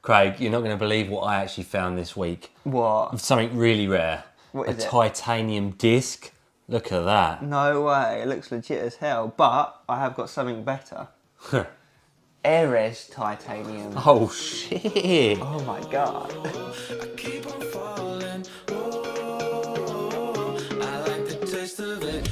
Craig, you're not going to believe what I actually found this week. What? Something really rare. What is a it? titanium disc. Look at that. No way, it looks legit as hell, but I have got something better. Arez titanium. Oh, shit. Oh my god. I keep on falling. Oh, I like the taste of it.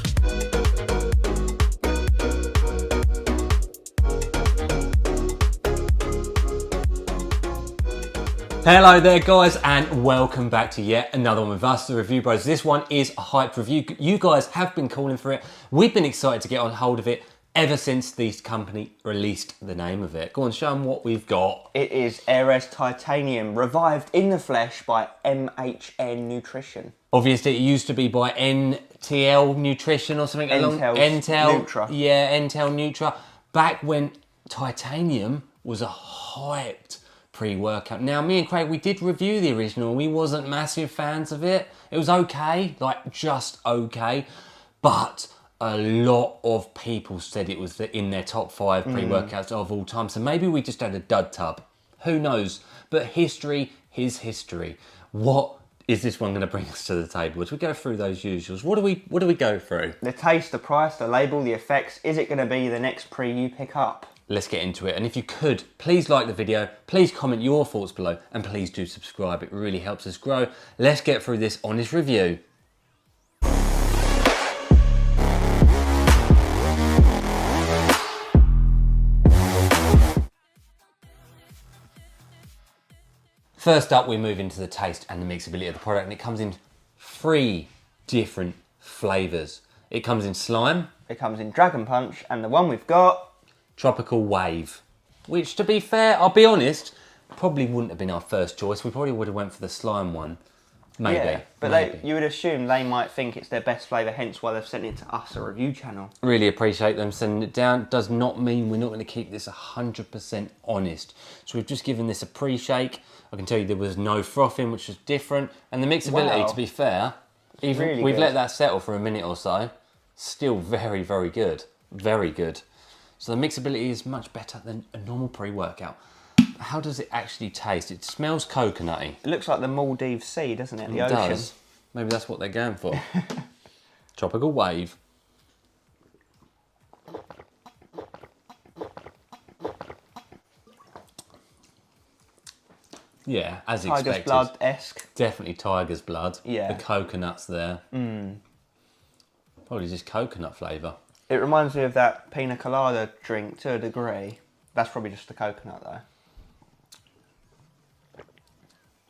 Hello there guys, and welcome back to yet another one with us, the Review Bros. This one is a hype review. You guys have been calling for it. We've been excited to get on hold of it ever since the company released the name of it. Go on, show them what we've got. It is Arez titanium, revived in the flesh by MHN Nutrition. Obviously, it used to be by NTL Nutrition or something along Nutra. Yeah, NTL Nutra. Back when titanium was a hyped pre-workout. Now, me and Craig, we did review the original. We wasn't massive fans of it. It was okay, like just okay. But a lot of people said it was in their top 5 pre-workouts of all time. So maybe we just had a dud tub. Who knows? But history is history. What is this one going to bring us to the table? As we go through those usuals, what do we go through? The taste, the price, the label, the effects. Is it going to be the next pre you pick up? Let's get into it. And if you could, please like the video, please comment your thoughts below, and please do subscribe. It really helps us grow. Let's get through this honest review. First up, we move into the taste and the mixability of the product, and it comes in 3 different flavours. It comes in slime, It comes in Dragon Punch, and the one we've got... tropical wave, which, to be fair, I'll be honest, probably wouldn't have been our first choice. We probably would have went for the slime one. Maybe. Yeah, but maybe. you would assume they might think it's their best flavour, hence why they've sent it to us, a review channel. Really appreciate them sending it down. Does not mean we're not going to keep this 100% honest. So we've just given this a pre-shake. I can tell you there was no frothing, which was different. And the mixability, Wow. to be fair, even Really we've good. let that settle for a minute or so. Still very, very good. Very good. So the mixability is much better than a normal pre-workout. How does it actually taste? It smells coconutty. It looks like the Maldives Sea, doesn't it? The It ocean. does. Maybe that's what they're going for. Tropical wave. Yeah, as Tiger's expected. blood-esque. Definitely tiger's blood. Yeah. The coconut's there. Probably just coconut flavour. It reminds me of that pina colada drink to a degree. That's probably just the coconut though.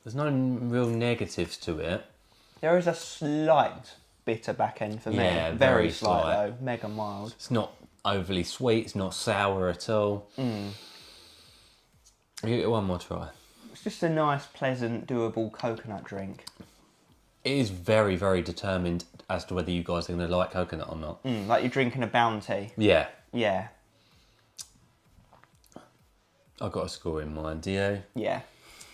There's no real negatives to it. There is a slight bitter back end for me. Yeah, very very slight slight. though, mega mild. It's not overly sweet. It's not sour at all. Give it one more try. It's just a nice, pleasant, doable coconut drink. It is very, very determined as to whether you guys are going to like coconut or not. Like you're drinking a Bounty. Yeah. Yeah, I've got a score in mind. Do you? yeah.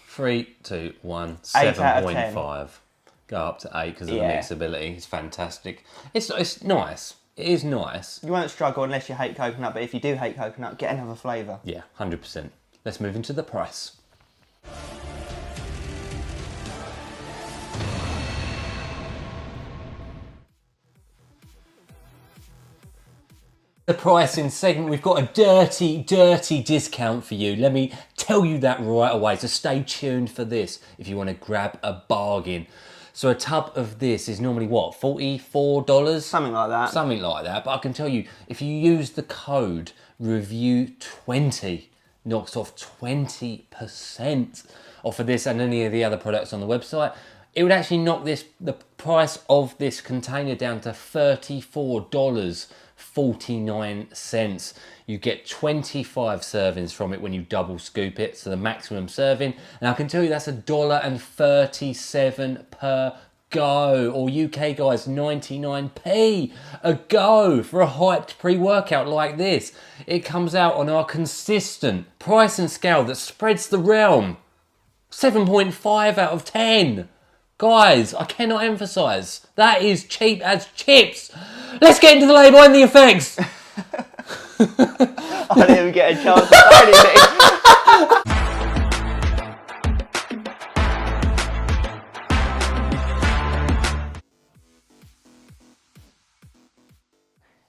3, 2, 1, 8 out of 10. 7.5. Go up to 8 because of Yeah. the mixability. It's fantastic. It's nice. It is nice. You won't struggle unless you hate coconut, but if you do hate coconut, get another flavour. Yeah, 100%. Let's move into the price. The pricing segment, we've got a dirty, dirty discount for you. Let me tell you that right away. So stay tuned for this if you want to grab a bargain. So a tub of this is normally what, $44? Something like that. Something like that. But I can tell you, if you use the code REVIEW20, knocks off 20% off of this and any of the other products on the website. It would actually knock the price of this container down to $34.49. You get 25 servings from it when you double scoop it, so the maximum serving. And I can tell you that's $1.37 per go, or UK guys 99p a go for a hyped pre-workout like this. It comes out on our consistent price and scale that spreads the realm. 7.5 out of 10. Guys, I cannot emphasise, that is cheap as chips. Let's get into the label and the effects. I didn't even get a chance to say anything.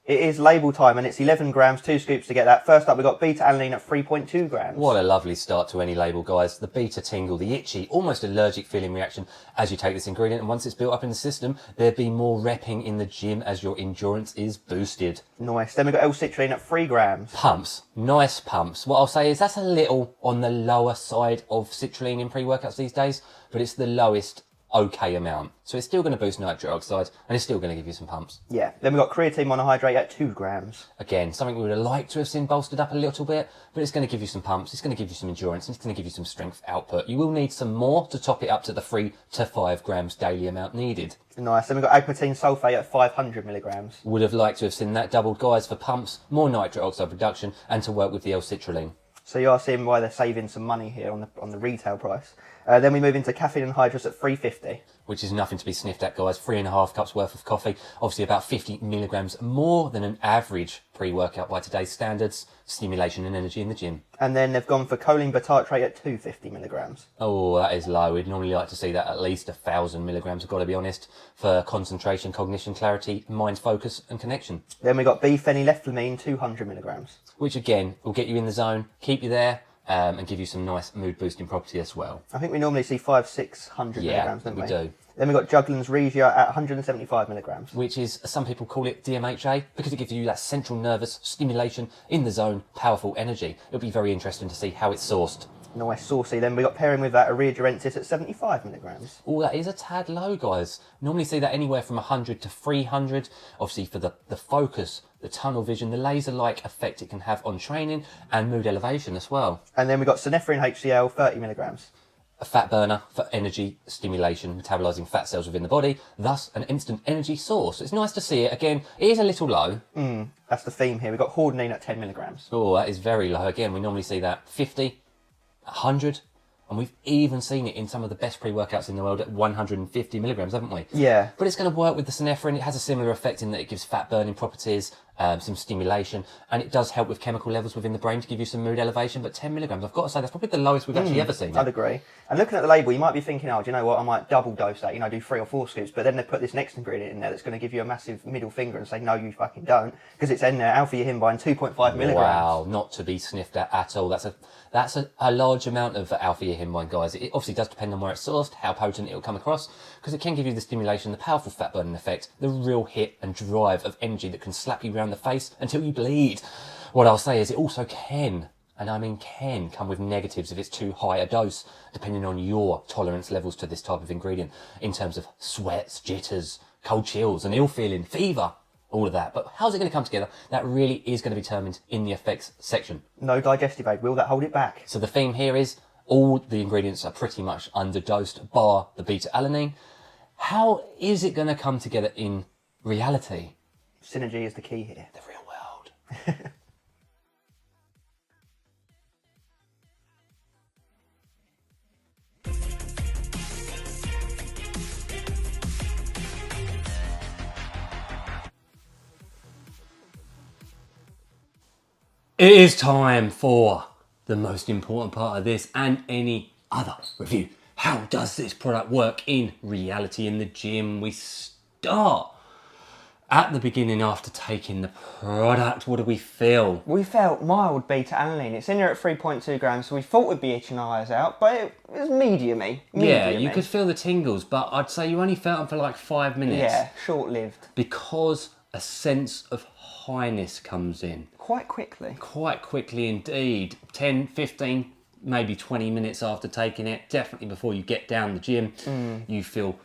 It is label time, and it's 11 grams, 2 scoops to get that. First up, we've got beta-alanine at 3.2 grams. What a lovely start to any label, guys. The beta tingle, the itchy, almost allergic feeling reaction as you take this ingredient, and once it's built up in the system, there'll be more repping in the gym as your endurance is boosted. Nice. Then we've got L-citrulline at 3 grams. Pumps, nice pumps. What I'll say is that's a little on the lower side of citrulline in pre-workouts these days, but it's the lowest okay amount. So it's still going to boost nitric oxide and it's still going to give you some pumps. Yeah. Then we've got creatine monohydrate at 2 grams. Again, something we would have liked to have seen bolstered up a little bit, but it's going to give you some pumps, it's going to give you some endurance, and it's going to give you some strength output. You will need some more to top it up to the 3 to 5 grams daily amount needed. Nice. Then we've got agmatine sulfate at 500 milligrams. Would have liked to have seen that doubled, guys, for pumps, more nitric oxide reduction, and to work with the L-citrulline. So you are seeing why they're saving some money here on the retail price. Then we move into caffeine anhydrous at 350. Which is nothing to be sniffed at, guys. 3.5 cups worth of coffee. Obviously about 50 milligrams more than an average pre-workout by today's standards. Stimulation and energy in the gym. And then they've gone for choline bitartrate at 250 milligrams. Oh, that is low. We'd normally like to see that at least 1,000 milligrams, I've got to be honest, for concentration, cognition, clarity, mind focus and connection. Then we've got B-phenylethylamine, 200 milligrams. Which again, will get you in the zone, keep you there, and give you some nice mood boosting property as well. I think we normally see 500-600 milligrams, don't we? We do. Then we've got Juglans Regia at 175 milligrams. Which is, some people call it DMHA, because it gives you that central nervous stimulation, in the zone, powerful energy. It'll be very interesting to see how it's sourced. Nice, saucy. Then we've got pairing with that Arez Durensis at 75 milligrams. Oh, that is a tad low, guys. Normally see that anywhere from 100 to 300. Obviously, for the focus, the tunnel vision, the laser-like effect it can have on training and mood elevation as well. And then we've got Synephrine HCl, 30 milligrams. A fat burner for energy stimulation, metabolising fat cells within the body, thus an instant energy source. It's nice to see it. Again, it is a little low. That's the theme here. We've got Hordenine at 10 milligrams. Oh, that is very low. Again, we normally see that 50, 100, and we've even seen it in some of the best pre-workouts in the world at 150 milligrams, haven't we? Yeah. But it's going to work with the synephrine. It has a similar effect in that it gives fat burning properties, some stimulation, and it does help with chemical levels within the brain to give you some mood elevation. But 10 milligrams, I've got to say, that's probably the lowest we've actually ever seen it. I'd agree. And looking at the label, you might be thinking, oh, do you know what, I might double dose that, do 3 or 4 scoops, but then they put this next ingredient in there that's going to give you a massive middle finger and say, no, you fucking don't, because it's in there, alpha-yohimbine, 2.5 milligrams. Wow, not to be sniffed at all. That's a large amount of alpha-yohimbine, guys. It obviously does depend on where it's sourced, how potent it will come across, because it can give you the stimulation, the powerful fat burning effect, the real hit and drive of energy that can slap you around the face until you bleed. What I'll say is it also can, and I mean can, come with negatives if it's too high a dose, depending on your tolerance levels to this type of ingredient, in terms of sweats, jitters, cold chills, and ill feeling, fever, all of that. But how's it going to come together? That really is going to be determined in the effects section. No digestive aid, will that hold it back? So the theme here is all the ingredients are pretty much underdosed, bar the beta-alanine. How is it going to come together in reality? Synergy is the key here. The real world. It is time for the most important part of this and any other review. How does this product work in reality in the gym? We start at the beginning after taking the product. What do we feel? We felt mild beta-alanine. It's in there at 3.2 grams, so we thought we'd be itching our eyes out, but it was medium-y. Yeah, you could feel the tingles, but I'd say you only felt them for like 5 minutes. Yeah, short-lived. Because a sense of highness comes in. Quite quickly. Quite quickly indeed. 10, 15, maybe 20 minutes after taking it. Definitely before you get down the gym, you feel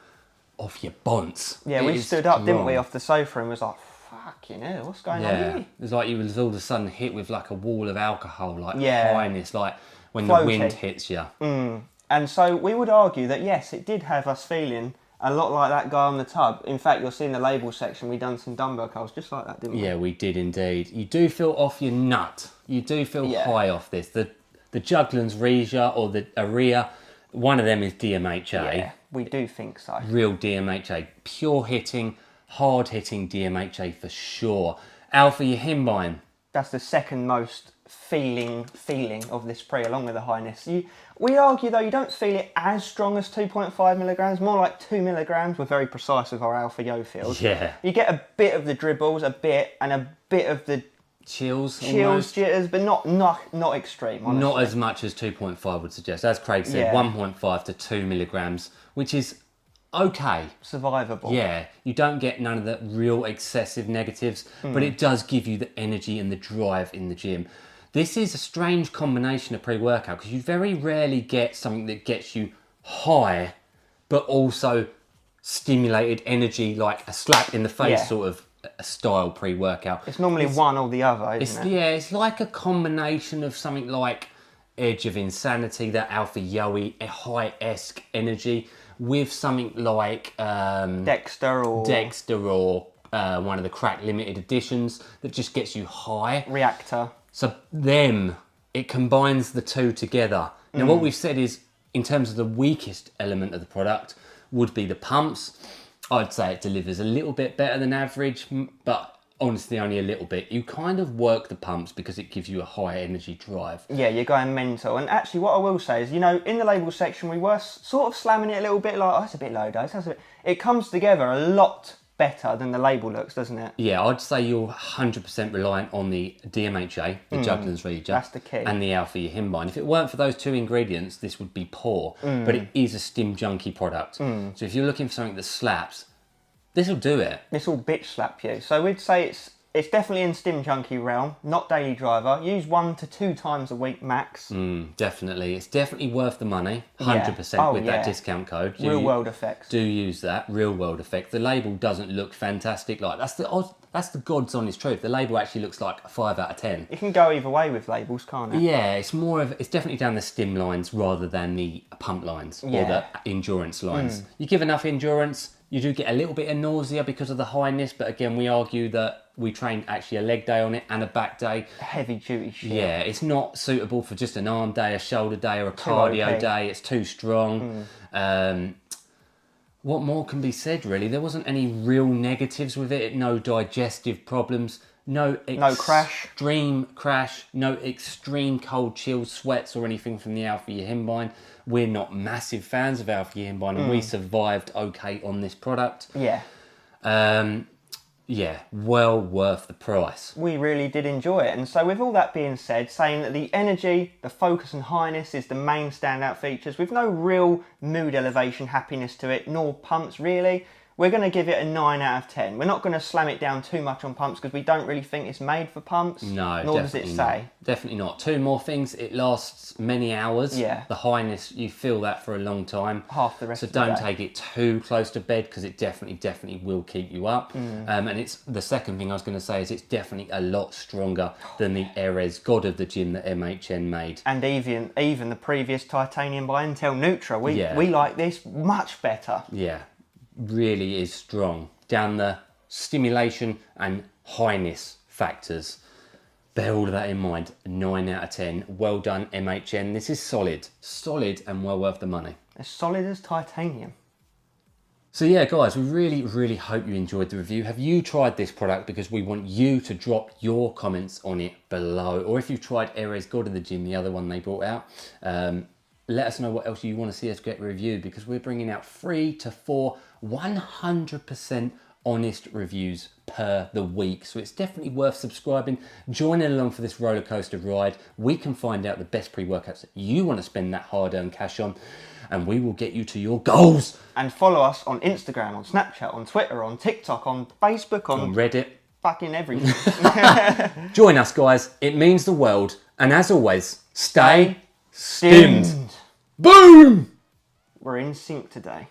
off your bonce. Yeah, we stood up, didn't we, off the sofa and was like, fucking hell, what's going on here? It was like you was all of a sudden hit with like a wall of alcohol, like Yeah. highness, like when Floaty. the wind hits you. And so we would argue that, yes, it did have us feeling a lot like that guy on the tub. In fact, you'll see in the label section, we done some dumbbell curls just like that, didn't we? Yeah, we did indeed. You do feel off your nut. You do feel high off this. The Juglans Regia or the Arez, one of them is DMHA. Yeah, we do think so. Real DMHA. Pure hitting, hard hitting DMHA for sure. Alpha-yohimbine. That's the second most feeling of this pre along with the highness. We argue though you don't feel it as strong as 2.5 milligrams, more like 2 milligrams. We're very precise with our alpha yo feels. Yeah. You get a bit of the dribbles, and a bit of the Chills, jitters, but not extreme. Honestly. Not as much as 2.5 would suggest. As Craig said, 1.5 to 2 milligrams, which is okay. Survivable. Yeah, you don't get none of the real excessive negatives, but it does give you the energy and the drive in the gym. This is a strange combination of pre-workout because you very rarely get something that gets you high, but also stimulated energy, like a slap in the face sort of a style pre-workout. It's normally one or the other, isn't it? Yeah, it's like a combination of something like Edge of Insanity, that alpha yo-y, high-esque energy, with something like Dexter or one of the crack limited editions that just gets you high. Reactor. So it combines the two together. Now what we've said is, in terms of the weakest element of the product, would be the pumps. I'd say it delivers a little bit better than average, but honestly only a little bit. You kind of work the pumps because it gives you a high energy drive. Yeah, you're going mental. And actually what I will say is, in the label section we were sort of slamming it a little bit like, oh, that's a bit low dose. It comes together a lot better than the label looks, doesn't it? Yeah, I'd say you're 100% reliant on the DMHA, the Juglans Regia. That's the key. And the alpha yohimbine. If it weren't for those two ingredients, this would be poor. But it is a stim junkie product. So if you're looking for something that slaps, this will do it. This will bitch slap you. So we'd say it's definitely in stim junkie realm, not daily driver. Use 1 to 2 times a week max. Definitely. It's definitely worth the money, 100% with that discount code. Real world effects. Do use that, real world effect. The label doesn't look fantastic. Like that's the God's honest truth. The label actually looks like a 5 out of 10. It can go either way with labels, can't it? Yeah, it's definitely down the stim lines rather than the pump lines or the endurance lines. You give enough endurance, you do get a little bit of nausea because of the highness, but again, we argue that we trained actually a leg day on it and a back day. Heavy duty shit. Yeah, it's not suitable for just an arm day, a shoulder day, or a cardio day. It's too strong. What more can be said, really? There wasn't any real negatives with it. No digestive problems. No extreme crash. No extreme cold chills, sweats, or anything from the alpha yohimbine. We're not massive fans of alpha yohimbine, and we survived okay on this product. Yeah. Yeah, well worth the price. We really did enjoy it. And so with all that being said, saying that the energy, the focus and highness is the main standout features with no real mood elevation happiness to it, nor pumps really, we're going to give it a 9 out of 10. We're not going to slam it down too much on pumps because we don't really think it's made for pumps. No, nor does it say. Definitely not. Two more things, it lasts many hours. Yeah. The highness, you feel that for a long time. Half the rest of the So don't day. take it too close to bed because it definitely will keep you up. And it's the second thing I was going to say is it's definitely a lot stronger than the Arez God of the Gym that MHN made. And even the previous titanium by Intel Nutra. We like this much better. Yeah. Really is strong down the stimulation and highness factors. Bear all of that in mind. 9 out of 10. Well done, MHN. This is solid and well worth the money. As solid as titanium. So yeah, guys, we really hope you enjoyed the review. Have you tried this product? Because we want you to drop your comments on it below. Or if you've tried Arez God of the Gym, the other one they brought out, let us know what else you want to see us get reviewed, because we're bringing out 3 to 4 100% honest reviews per the week. So it's definitely worth subscribing, joining along for this roller coaster ride. We can find out the best pre-workouts that you want to spend that hard-earned cash on, and we will get you to your goals. And follow us on Instagram, on Snapchat, on Twitter, on TikTok, on Facebook, on Reddit. Fucking everything. Join us, guys. It means the world. And as always, stay stimmed. Boom! We're in sync today.